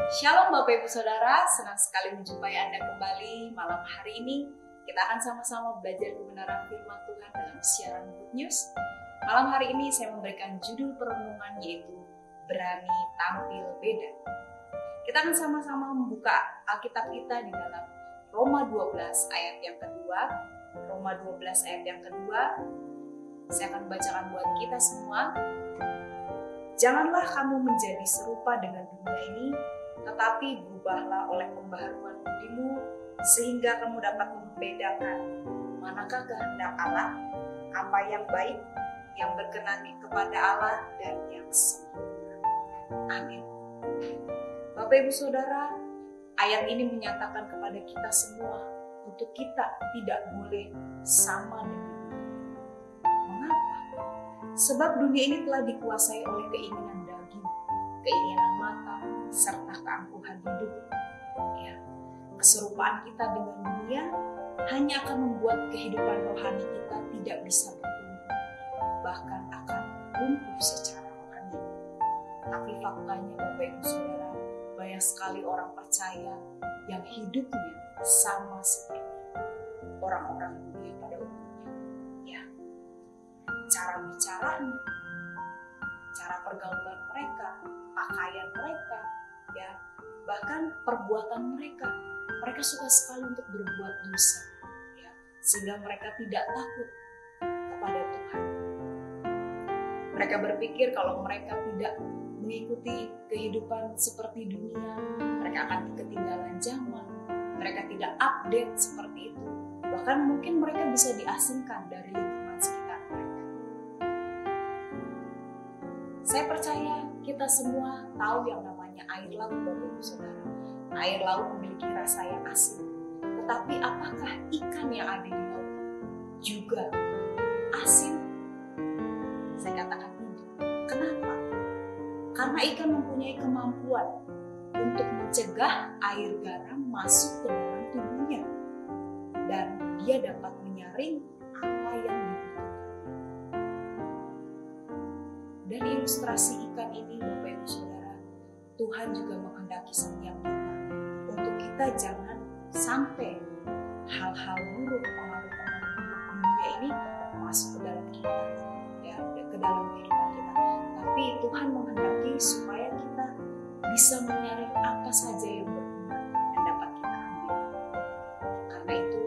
Shalom Bapak Ibu Saudara, senang sekali menjumpai Anda kembali malam hari ini. Kita akan sama-sama belajar kebenaran firman Tuhan dalam siaran Good News. Malam hari ini saya memberikan judul perenungan yaitu Berani Tampil Beda. Kita akan sama-sama membuka Alkitab kita di dalam Roma 12 ayat yang kedua. Roma 12 ayat yang kedua. Saya akan bacakan buat kita semua. Janganlah kamu menjadi serupa dengan dunia ini, tetapi berubahlah oleh pembaharuan budimu, sehingga kamu dapat membedakan manakah kehendak Allah, apa yang baik, yang berkenan kepada Allah, dan yang sempurna. Amin. Bapak Ibu Saudara, ayat ini menyatakan kepada kita semua untuk kita tidak boleh sama dengan dunia. Mengapa? Sebab dunia ini telah dikuasai oleh keinginan daging, keinginan mata, serta keangkuhan hidup. Ya, keserupaan kita dengan dunia hanya akan membuat kehidupan rohani kita tidak bisa bertumbuh, bahkan akan lumpuh secara rohani. Tapi faktanya Bapak Ibu Saudara, banyak sekali orang percaya yang hidupnya sama seperti orang-orang dunia pada umumnya. Ya, cara bicaranya, cara pergaulan mereka, pakaian mereka, ya, bahkan perbuatan mereka suka sekali untuk berbuat dosa, ya, sehingga mereka tidak takut kepada Tuhan. Mereka berpikir kalau mereka tidak mengikuti kehidupan seperti dunia, mereka akan ketinggalan zaman, mereka tidak update seperti itu, bahkan mungkin mereka bisa diasingkan dari lingkungan sekitar mereka. Saya percaya kita semua tahu yang namanya air laut, Bapak Ibu Saudara. Air laut memiliki rasa yang asin. Tetapi apakah ikan yang ada di laut juga asin? Saya katakan tidak. Kenapa? Karena ikan mempunyai kemampuan untuk mencegah air garam masuk ke dalam tubuhnya. Dan dia dapat menyaring apa yang dibutuhkan. Dari ilustrasi ikan ini, Bapak Ibu Saudara, Tuhan juga menghendaki setiap kita untuk kita jangan sampai hal-hal buruk, pengaruh-pengaruh dunia ini masuk ke dalam kita, ya, ke dalam kehidupan kita. Tapi Tuhan menghendaki supaya kita bisa menyaring apa saja yang berguna dan dapat kita ambil. Karena itu,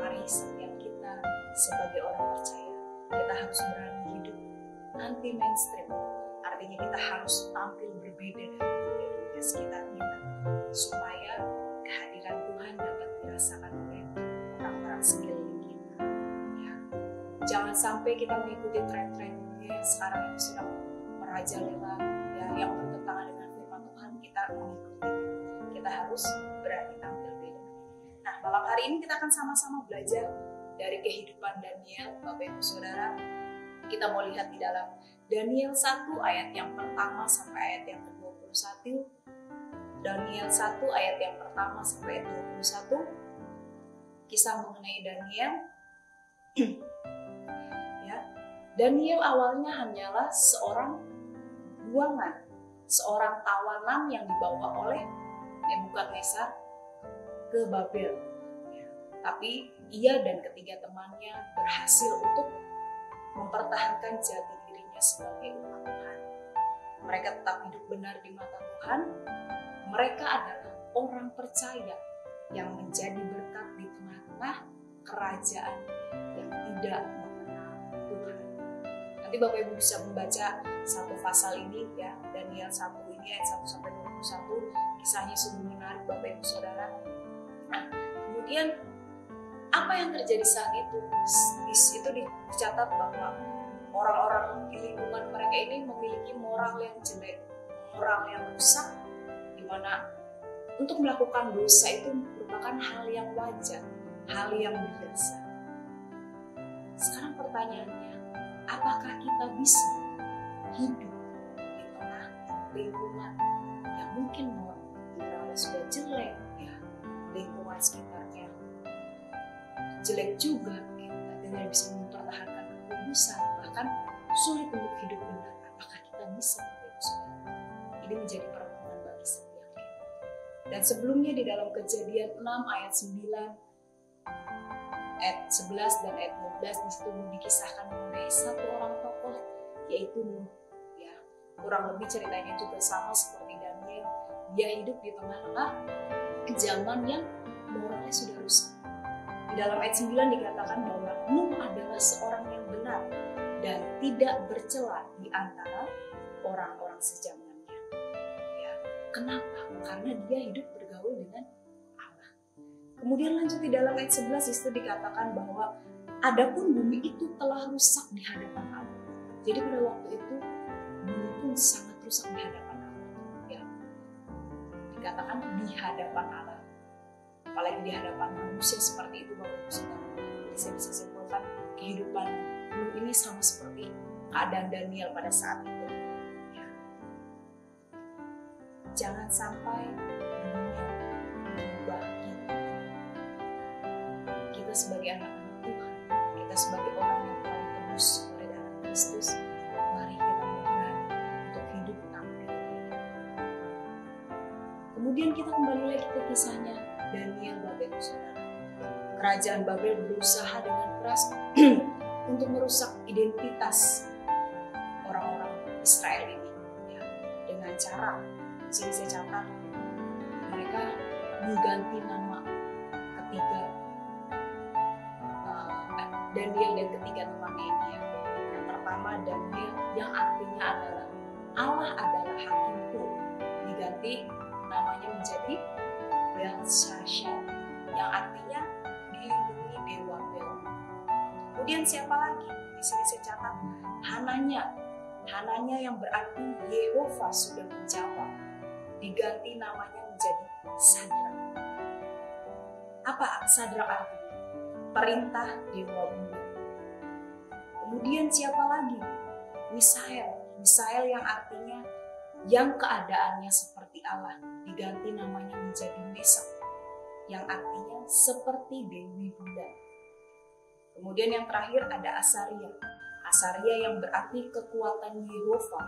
mari setiap kita sebagai orang percaya, kita harus berani hidup anti mainstream. Artinya kita harus tampil berbeda dari dunia sekitar kita, supaya kehadiran Tuhan dapat dirasakan oleh orang-orang sekeliling kita. Ya. Jangan sampai kita mengikuti tren-tren dunia yang sekarang ini sudah merajalela, ya, yang bertentangan dengan firman Tuhan, kita mengikuti. Kita harus berani tampil beda. Nah, malam hari ini kita akan sama-sama belajar dari kehidupan Daniel, Bapak Ibu Saudara. Kita mau lihat di dalam Daniel 1 ayat yang pertama sampai ayat yang ke-21. Daniel 1 ayat yang pertama sampai ayat 21. Kisah mengenai Daniel. Ya, Daniel awalnya hanyalah seorang buangan, seorang tawanan yang dibawa oleh Nebukadnezar ke Babel. Ya, tapi ia dan ketiga temannya berhasil untuk mempertahankan jati dirinya sebagai umat Tuhan. Mereka tetap hidup benar di mata Tuhan. Mereka adalah orang percaya yang menjadi berkat di tengah-tengah kerajaan yang tidak mengenal Tuhan. Nanti Bapak Ibu bisa membaca satu pasal ini, ya, Daniel 1 ini ayat 1 sampai 21. Kisahnya sungguh menarik Bapak Ibu Saudara. Nah, kemudian apa yang terjadi saat itu? Itu dicatat bahwa orang-orang di lingkungan mereka ini memiliki moral yang jelek, moral yang rusak, di mana untuk melakukan dosa itu merupakan hal yang wajar, hal yang biasa. Sekarang pertanyaannya, apakah kita bisa hidup di tengah lingkungan yang mungkin moralnya sudah jelek, ya, lingkungan sekitarnya jelek juga, kita dengan bisa mempertahankan kekudusan, bahkan sulit untuk hidup benar? Apakah kita bisa? Ini menjadi perenungan bagi setiap kita. Dan sebelumnya di dalam Kejadian 6 ayat 9, ayat 11 dan ayat 12 di situ dikisahkan mengenai satu orang tokoh, yaitu Nuh. Ya, kurang lebih ceritanya juga sama seperti Daniel. Dia hidup di tengah-tengah zaman yang moralnya sudah rusak. Di dalam ayat 9 dikatakan bahwa Nuh adalah seorang yang benar dan tidak bercela di antara orang-orang sejamannya. Ya, kenapa? Karena dia hidup bergaul dengan Allah. Kemudian lanjut di dalam ayat 11 itu dikatakan bahwa adapun bumi itu telah rusak di hadapan Allah. Jadi pada waktu itu bumi pun sangat rusak di hadapan Allah. Ya, dikatakan di hadapan Allah. Apalagi di hadapan manusia seperti itu, Bapak Ibu Saudara. Jadi saya bisa simpulkan kehidupan Nuh ini sama seperti keadaan Daniel pada saat itu. Ya. Jangan sampai dunia mengubah kita. Kita sebagai anak-anak Tuhan, kita sebagai orang yang telah ditebus oleh darah Kristus, mari kita mulai untuk hidup tampil. Kemudian kita kembali lagi ke kisahnya Daniel, Bapak Ibu Saudara. Kerajaan Babel berusaha dengan keras untuk merusak identitas orang-orang Israel ini, ya, dengan cara, di sini saya catat, mereka mengganti nama ketiga Daniel dan ketiga temannya ini. Ya. Yang pertama Daniel yang artinya adalah Allah adalah hakimku, diganti namanya menjadi Belshazzar yang artinya dilindungi dewa Bel. Kemudian siapa lagi? Di sini saya catat Hananya yang berarti Yehova sudah menjawab, diganti namanya menjadi Sadrak. Apa Sadrak artinya? Perintah dewa bulan. Kemudian siapa lagi? Misael yang artinya yang keadaannya seperti Allah, diganti namanya menjadi Mesak, yang artinya seperti Dewi Bulan. Kemudian yang terakhir ada Asaria yang berarti kekuatan Yehova,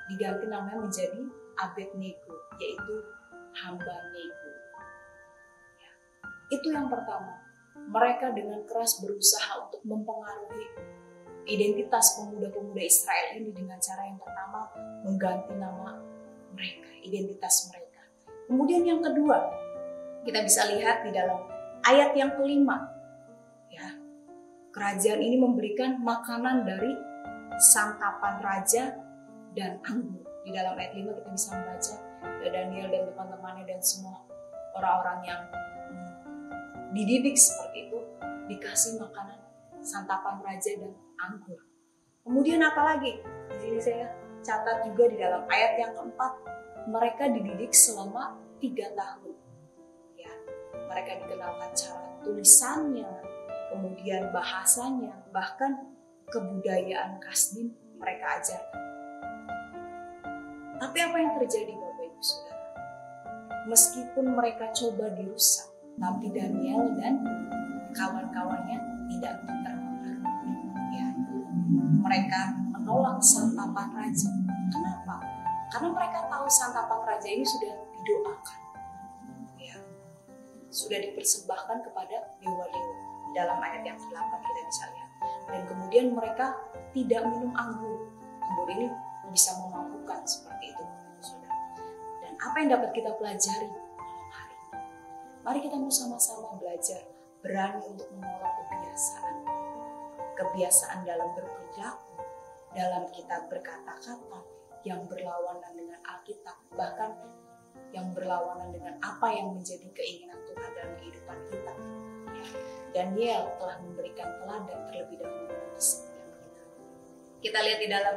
diganti namanya menjadi Abednego, yaitu hamba Nego. Ya. Itu yang pertama, mereka dengan keras berusaha untuk mempengaruhi identitas pemuda-pemuda Israel ini dengan cara yang pertama mengganti nama mereka, identitas mereka. Kemudian yang kedua, kita bisa lihat di dalam ayat yang kelima, ya, kerajaan ini memberikan makanan dari santapan raja dan anggur. Di dalam ayat 5 kita bisa membaca Daniel dan teman-temannya dan semua orang-orang yang dididik seperti itu dikasih makanan santapan raja dan anggur. Kemudian apalagi? Di sini saya catat juga di dalam ayat yang keempat, mereka dididik selama 3 tahun. Ya, mereka dikenalkan cara tulisannya, kemudian bahasanya, bahkan kebudayaan Kasdim mereka ajarkan. Tapi apa yang terjadi, Bapak Ibu Saudara? Meskipun mereka coba dirusak, tapi Daniel dan kawan-kawannya tidak terpengaruh. Ya, mereka menolak santapan raja. Kenapa? Karena mereka tahu santapan raja ini sudah didoakan, ya, sudah dipersembahkan kepada dewa-dewa. Dalam ayat yang ke-8 kita bisa lihat. Dan kemudian mereka tidak minum anggur. Anggur ini bisa memabukkan seperti itu, saudara. Dan apa yang dapat kita pelajari malam hari ini? Mari kita sama-sama belajar berani untuk menolak kebiasaan dalam berperilaku, dalam kita berkata-kata yang berlawanan dengan Alkitab, bahkan yang berlawanan dengan apa yang menjadi keinginan Tuhan dalam kehidupan kita. Ya, Daniel telah memberikan teladan terlebih dahulu bagi setiap kita. Kita lihat di dalam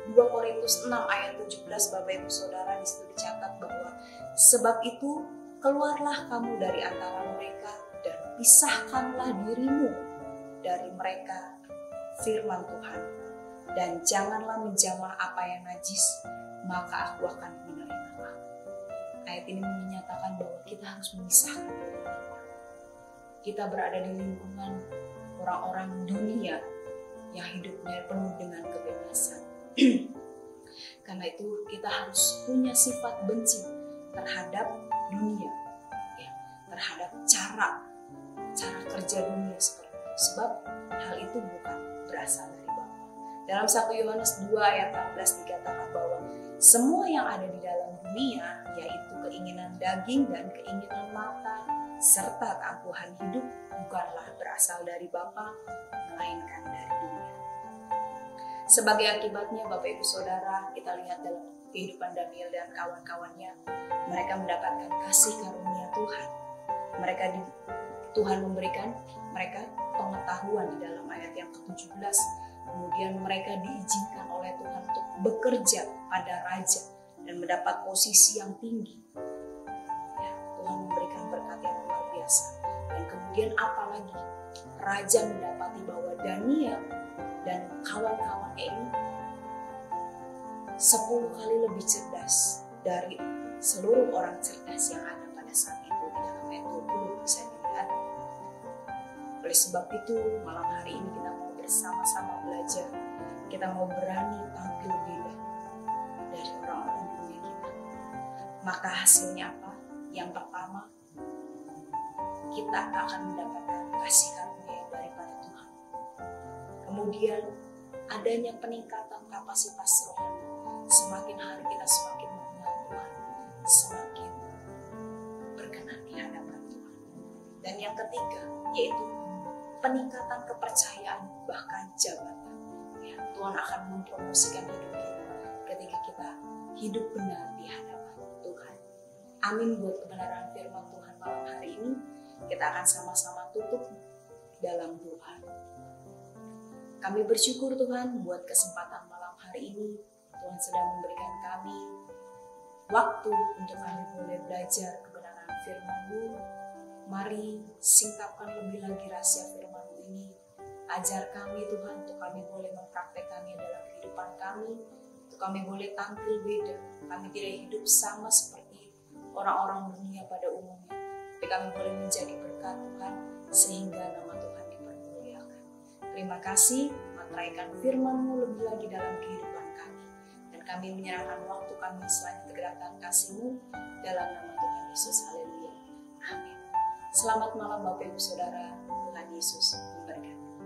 2 Korintus 6 ayat 17, Bapak Ibu Saudara, di situ dicatat bahwa sebab itu keluarlah kamu dari antara mereka dan pisahkanlah dirimu dari mereka, firman Tuhan, dan janganlah menjamah apa yang najis, maka aku akan menerima. Ayat ini menyatakan bahwa kita harus memisahkan diri kita. Kita berada di lingkungan orang-orang dunia yang hidupnya penuh dengan kebebasan. Karena itu kita harus punya sifat benci terhadap dunia, ya, terhadap cara kerja dunia seperti itu. Sebab hal itu bukan berasal dari Bapa. Dalam 1 Yohanes 2 ayat 16 dikatakan bahwa semua yang ada di dalam dunia, yaitu keinginan daging dan keinginan mata, serta keangkuhan hidup, bukanlah berasal dari Bapa, melainkan dari dunia. Sebagai akibatnya, Bapak Ibu Saudara, kita lihat dalam kehidupan Daniel dan kawan-kawannya, mereka mendapatkan kasih karunia Tuhan. Tuhan memberikan mereka pengetahuan di dalam ayat yang ke-17. Kemudian mereka diizinkan oleh Tuhan untuk bekerja pada raja dan mendapat posisi yang tinggi. Ya, Tuhan memberikan berkat yang luar biasa. Dan kemudian apalagi raja mendapati bahwa Daniel dan kawan-kawannya ini 10 kali lebih cerdas dari seluruh orang cerdas yang ada pada saat itu. Di dalam ayat 20 bisa dilihat. Oleh sebab itu, malam hari ini kita mau bersama-sama belajar. Kita mau berani tampil beda dari orang-orang dunia kita. Maka hasilnya apa? Yang pertama, kita akan mendapatkan kasih karunia daripada Tuhan. Kemudian, adanya peningkatan kapasitas rohani. Semakin hari kita semakin mengenal Tuhan, semakin berkenan di hadapan Tuhan. Dan yang ketiga, yaitu peningkatan kepercayaan bahkan jabatan. Ya, Tuhan akan mempromosikan hidup kita ketika kita hidup benar di hadapan Tuhan. Amin buat kebenaran firman Tuhan malam hari ini. Kita akan sama-sama tutup dalam doa. Kami bersyukur Tuhan buat kesempatan malam hari ini. Tuhan sedang memberikan kami waktu untuk kami boleh belajar kebenaran firman-Mu. Mari singkapkan lebih lagi rahasia firman-Mu ini. Ajar kami Tuhan untuk kami boleh mempraktekannya dalam kehidupan kami. Untuk kami boleh tampil beda. Kami tidak hidup sama seperti orang-orang dunia pada umumnya. Tapi kami boleh menjadi berkat Tuhan sehingga nama Tuhan dipermuliakan. Terima kasih, materaikan firman-Mu lebih lagi dalam kehidupan kami. Dan kami menyerahkan waktu kami selanjutnya ke dalam kasih-Mu dalam nama Tuhan Yesus. Haleluya. Amin. Selamat malam Bapak Ibu Saudara. Tuhan Yesus memberkati.